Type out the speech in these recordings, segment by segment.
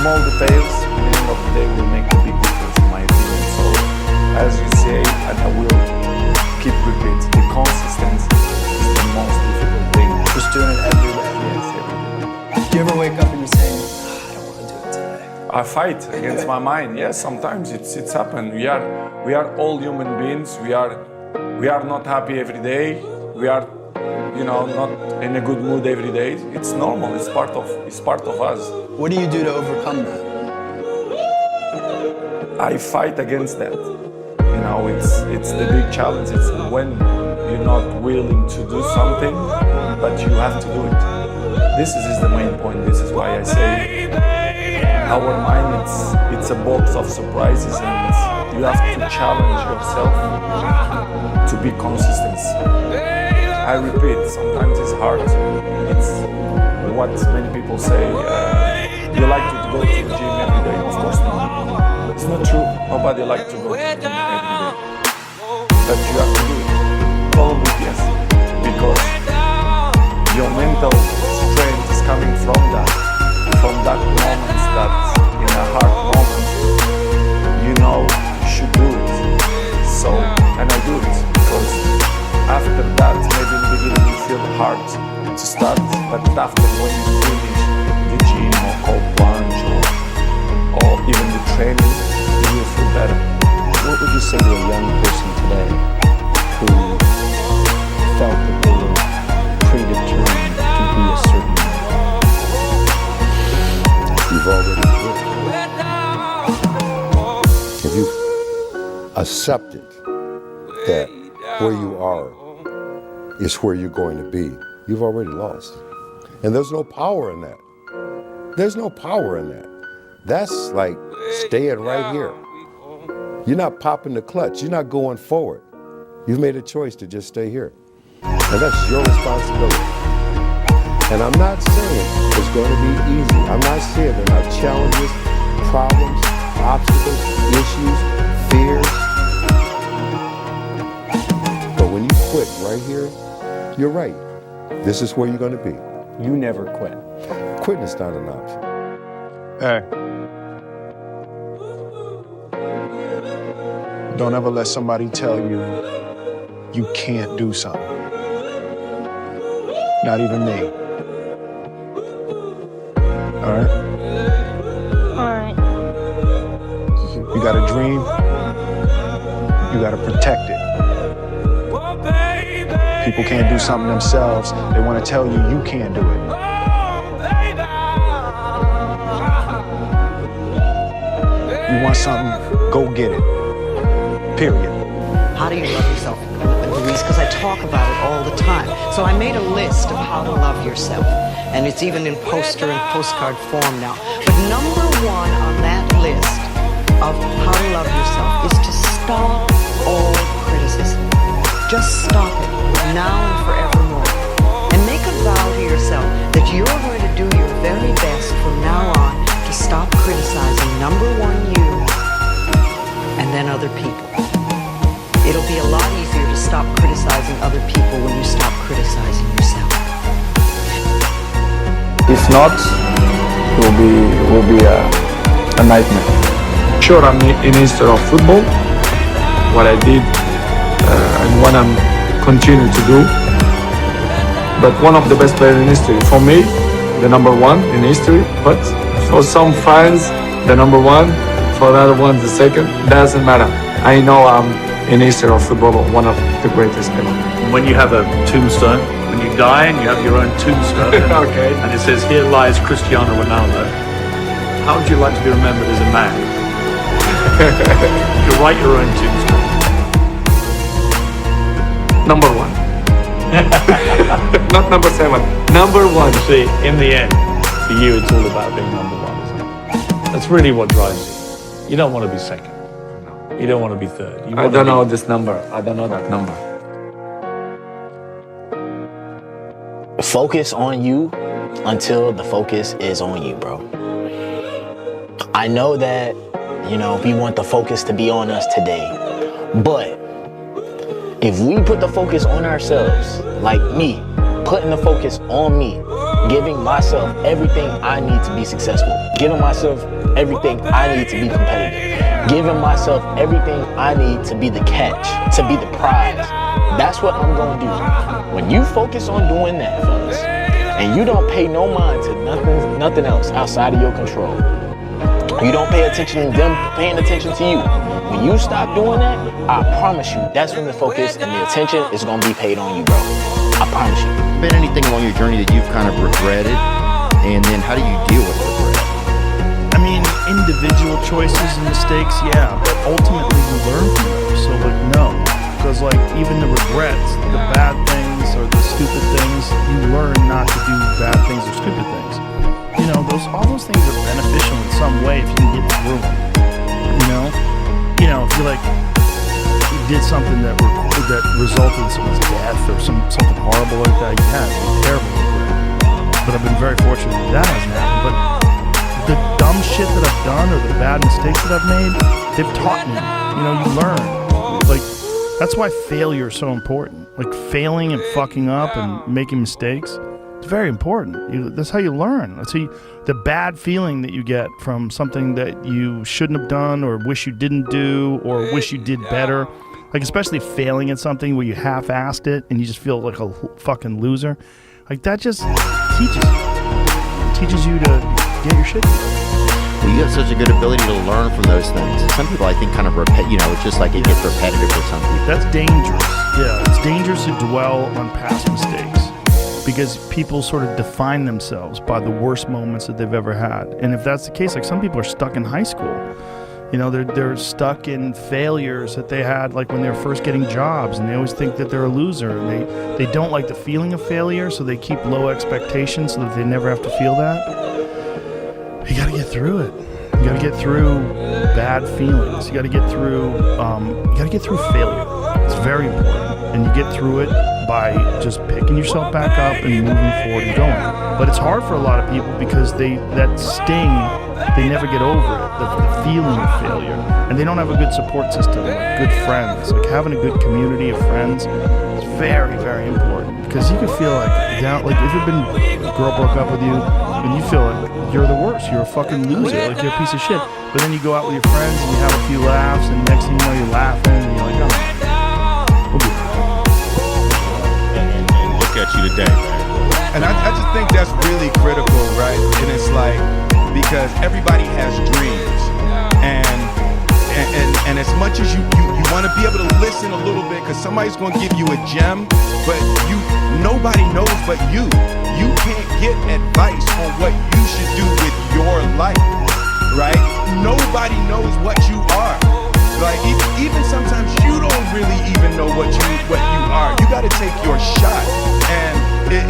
small details at the end of the day will make a big difference in my opinion. So, as you say, and I will keep repeating, the consistency is the most difficult thing. Just doing it every day. Yes, every day. Do you ever wake up and you say, I don't want to do it today? I fight against my mind. Yes, sometimes it's happened. We are all human beings. We are not happy every day. We are, not in a good mood every day. It's normal. It's part of us. What do you do to overcome that? I fight against that. It's the big challenge. It's when you're not willing to do something, but you have to do it. This is the main point. This is why I say our mind, it's a box of surprises, and you have to challenge yourself to be consistent. I repeat, sometimes it's hard. It's what many people say. You like to go to the gym every day? Of course not. It's not true. Nobody likes to go to the gym every day. But you have to do it. Probably yes. Because your mental strength is coming from that moments that in a hard moment, you should do it. So, and I do it because after that, maybe in the beginning you feel hard to start, but after when you finish the gym or cold plunge or even the training, you will feel better. What would you say to a young person today who felt that they were predetermined to be a certain way? You've already quit. If you've accepted that where you are is where you're going to be, you've already lost. And there's no power in that. There's no power in that. That's like staying right here. You're not popping the clutch. You're not going forward. You've made a choice to just stay here. And that's your responsibility. And I'm not saying it's going to be easy. I'm not saying there are not challenges, problems, obstacles, issues, fears. But when you quit right here, you're right. This is where you're going to be. You never quit. Quitting is not an option. Hey. Don't ever let somebody tell you you can't do something. Not even me. All right? All right. You got a dream, you got to protect it. People can't do something themselves. They want to tell you you can't do it. You want something, go get it. Period. How do you love yourself, Luis? Because I talk about it all the time. So I made a list of how to love yourself. And it's even in poster and postcard form now. But number one on that list of how to love yourself is to stop all criticism. Just stop it, now and forevermore. And make a vow to yourself that you're going to do your very best from now on to stop criticizing, number one, you, and then other people. It'll be a lot easier to stop criticizing other people when you stop criticizing yourself. If not, it will be a nightmare. Sure, I'm in history of football, what I did and what I'm continuing to do. But one of the best players in history, for me, the number one in history. But for some fans, the number one, for the other ones, the second. Doesn't matter. I know I'm in history of football one of the greatest ever. When you have a tombstone, when you die and you have your own tombstone, Okay. and it says, here lies Cristiano Ronaldo, how would you like to be remembered as a man? You write your own tombstone. Number one. Not number 7. Number one. See, in the end, for you, it's all about being number one, isn't it? That's really what drives you. You don't want to be second. You don't want to be third. You I want don't to be- know this number. I don't know that number. Focus on you until the focus is on you, bro. I know that, we want the focus to be on us today, but if we put the focus on ourselves, like me, putting the focus on me, giving myself everything I need to be successful, giving myself everything I need to be competitive, giving myself everything I need to be the catch, to be the prize. That's what I'm gonna do. When you focus on doing that, fellas, and you don't pay no mind to nothing else outside of your control, you don't pay attention to them paying attention to you. When you stop doing that, I promise you, that's when the focus and the attention is gonna be paid on you, bro. I promise you. Been anything along your journey that you've kind of regretted, and then how do you deal with regret? I mean, individual choices and mistakes, yeah, but ultimately you learn from them. So like, no, because like even the regrets, the bad things or the stupid things, you learn not to do bad things or stupid things. You know, all those things are beneficial in some way if you can get through them. You know, if you like you did something that resulted in someone's death or something horrible like that, yeah, it'd be terrible regret. But I've been very fortunate that hasn't happened. But the dumb shit that I've done or the bad mistakes that I've made, they've taught me. You know, you learn. Like, that's why failure is so important. Like, failing and fucking up and making mistakes, it's very important. That's how you learn. That's how the bad feeling that you get from something that you shouldn't have done or wish you didn't do or wish you did better. Like, especially failing at something where you half-assed it and you just feel like a fucking loser. Like, that just teaches you to get your shit together. Well, you have such a good ability to learn from those things. Some people, I think, kind of it's just like it gets repetitive for some people. That's dangerous. Yeah, it's dangerous to dwell on past mistakes because people sort of define themselves by the worst moments that they've ever had. And if that's the case, like some people are stuck in high school. You know, they're stuck in failures that they had like when they were first getting jobs, and they always think that they're a loser, and they don't like the feeling of failure, so they keep low expectations so that they never have to feel that. You gotta get through it. You gotta get through bad feelings. You gotta get through failure. It's very important. And you get through it by just picking yourself back up and moving forward and going. But it's hard for a lot of people because that sting, they never get over it, the feeling of failure. And they don't have a good support system, like good friends. Like having a good community of friends is very, very important. Because you can feel like down, like if you've been, a girl broke up with you, and you feel like you're the worst, you're a fucking loser, like you're a piece of shit. But then you go out with your friends and you have a few laughs, and next thing you know you're laughing, and you're like, oh, we'll be right. And look at you today, man. And I just think that's really critical, right? And it's like, because everybody has dreams, and as much as you want to be able to listen a little bit, because somebody's going to give you a gem, but nobody knows but you. You can't get advice on what you should do with your life, right? Nobody knows what you are. Like even sometimes you don't really even know what you are. You got to take your shot, and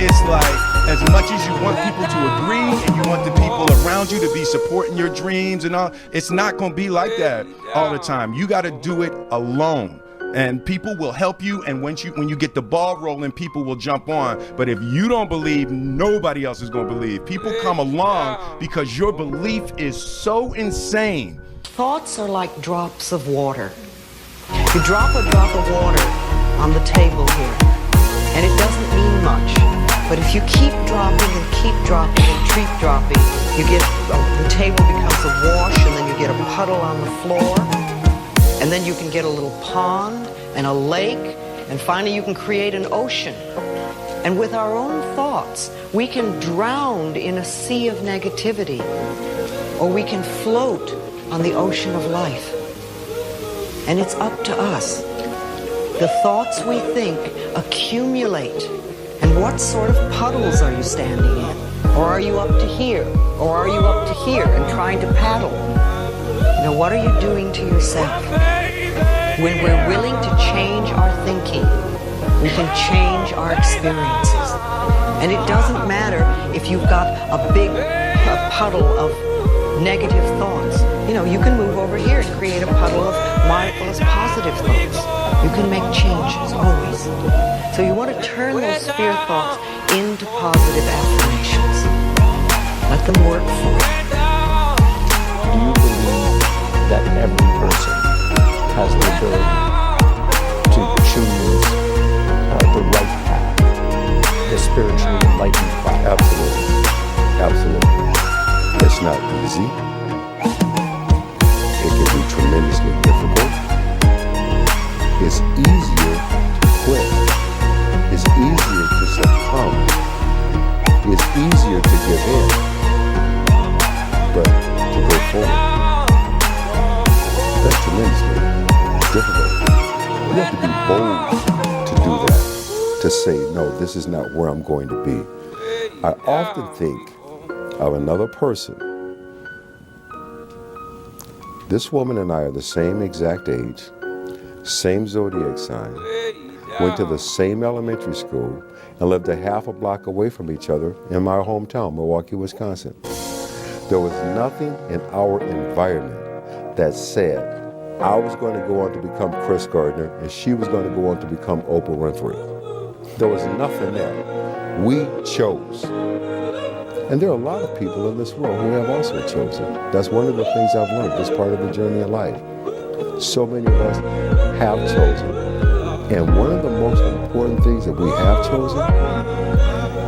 it's like, as much as you want people to agree and you want the people around you to be supporting your dreams and all, it's not going to be like that all the time. You got to do it alone. And people will help you, and when you get the ball rolling, people will jump on. But if you don't believe, nobody else is going to believe. People come along because your belief is so insane. Thoughts are like drops of water. You drop a drop of water on the table here, and it doesn't mean much. But if you keep dropping and keep dropping and keep dropping, you get the table becomes a wash, and then you get a puddle on the floor. And then you can get a little pond and a lake, and finally you can create an ocean. And with our own thoughts, we can drown in a sea of negativity, or we can float on the ocean of life. And it's up to us. The thoughts we think accumulate. And what sort of puddles are you standing in? Or are you up to here? Or are you up to here and trying to paddle? You know, what are you doing to yourself? When we're willing to change our thinking, we can change our experiences. And it doesn't matter if you've got a big puddle of negative thoughts. You know, you can move over here and create a puddle of mindfulness, positive thoughts. You can make changes, always. So you want to turn those fear thoughts into positive affirmations. Let them work for you. Do you believe that every person has the ability to choose the right path, the spiritually enlightened path? Absolutely. easy. It can be tremendously difficult. It's easier to quit. It's easier to succumb. It's easier to give in. But to go forward, that's tremendously difficult. You have to be bold to do that, to say, no, this is not where I'm going to be. I often think of another person. This woman and I are the same exact age, same zodiac sign, went to the same elementary school, and lived a half a block away from each other in my hometown, Milwaukee, Wisconsin. There was nothing in our environment that said I was going to go on to become Chris Gardner and she was going to go on to become Oprah Winfrey. There was nothing there. We chose. And there are a lot of people in this world who have also chosen. That's one of the things I've learned, this part of the journey of life. So many of us have chosen. And one of the most important things that we have chosen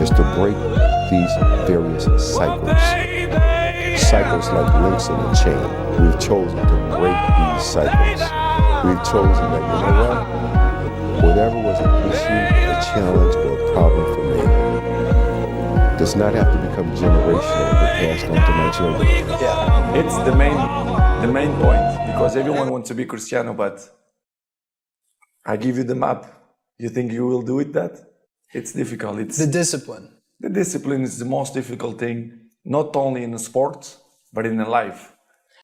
is to break these various cycles. Cycles like links in a chain. We've chosen to break these cycles. We've chosen that, you know what? Whatever was an issue, a challenge, or a problem for me does not have to become generational or passed on to my children. Yeah, it's the main point, because everyone wants to be Cristiano, but I give you the map. You think you will do it that? It's difficult. It's The discipline. The discipline is the most difficult thing, not only in the sport, but in the life.